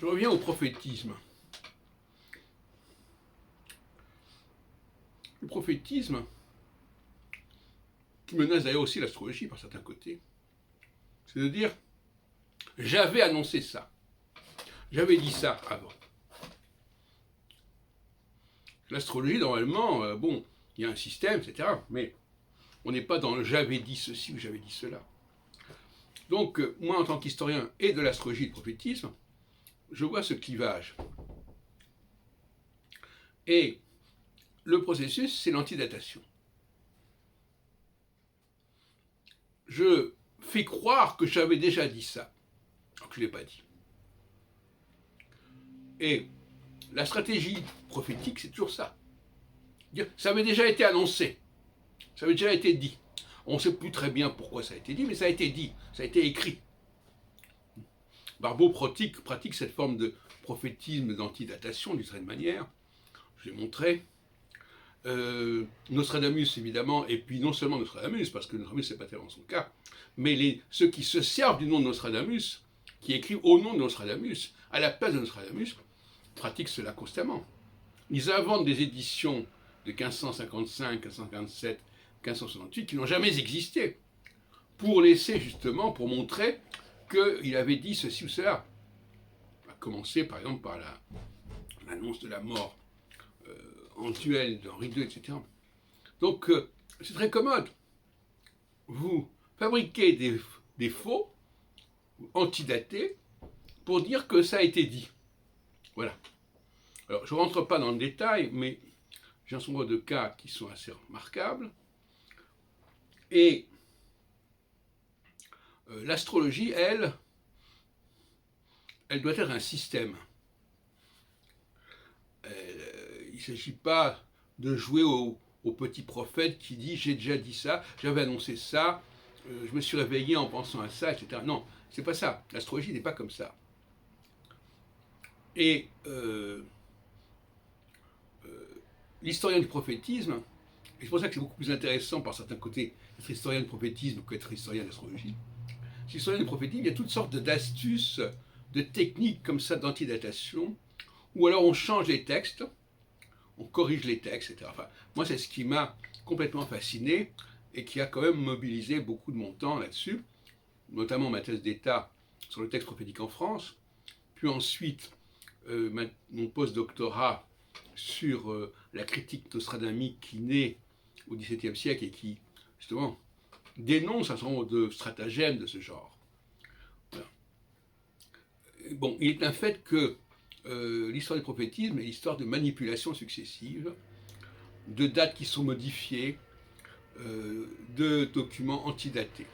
Je reviens au prophétisme. Le prophétisme, qui menace d'ailleurs aussi l'astrologie par certains côtés, c'est de dire j'avais annoncé ça, j'avais dit ça avant. L'astrologie, normalement, bon, il y a un système, etc., mais on n'est pas dans le j'avais dit ceci ou j'avais dit cela. Donc, moi, en tant qu'historien et de l'astrologie et du prophétisme, je vois ce clivage. Et le processus, c'est l'antidatation. Je fais croire que j'avais déjà dit ça, alors que je ne l'ai pas dit. Et la stratégie prophétique, c'est toujours ça. Ça avait déjà été annoncé, ça avait déjà été dit. On ne sait plus très bien pourquoi ça a été dit, mais ça a été dit, ça a été écrit. Barbeau pratique cette forme de prophétisme d'antidatation d'une certaine manière. Je l'ai montré. Nostradamus, évidemment, et puis non seulement Nostradamus, parce que Nostradamus, c'est pas tellement son cas, mais ceux qui se servent du nom de Nostradamus, qui écrivent au nom de Nostradamus, à la place de Nostradamus, pratiquent cela constamment. Ils inventent des éditions de 1555, 1557, 1568 qui n'ont jamais existé, pour laisser justement, pour montrer qu'il avait dit ceci ou cela. On va commencer par exemple par l'annonce de la mort en duel d'Henri II, etc. Donc c'est très commode. Vous fabriquez des faux, antidatés, pour dire que ça a été dit. Voilà. Alors je ne rentre pas dans le détail, mais j'ai un certain nombre de cas qui sont assez remarquables. Et l'astrologie, elle doit être un système. Il ne s'agit pas de jouer au petit prophète qui dit j'ai déjà dit ça, j'avais annoncé ça, je me suis réveillé en pensant à ça, etc. Non, c'est pas ça. L'astrologie n'est pas comme ça. Et l'historien du prophétisme, et c'est pour ça que c'est beaucoup plus intéressant par certains côtés d'être historien du prophétisme qu'être historien d'astrologie. L'historien du prophétisme, il y a toutes sortes d'astuces, de techniques comme ça d'antidatation, ou alors on change les textes, on corrige les textes, etc. Enfin, moi, c'est ce qui m'a complètement fasciné et qui a quand même mobilisé beaucoup de mon temps là-dessus, notamment ma thèse d'état sur le texte prophétique en France, puis ensuite mon post-doctorat sur la critique nostradamique qui naît au XVIIe siècle et qui, justement, dénonce un certain nombre de stratagèmes de ce genre. Voilà. Bon, il est un fait que l'histoire du prophétisme est l'histoire de manipulations successives, de dates qui sont modifiées, de documents antidatés.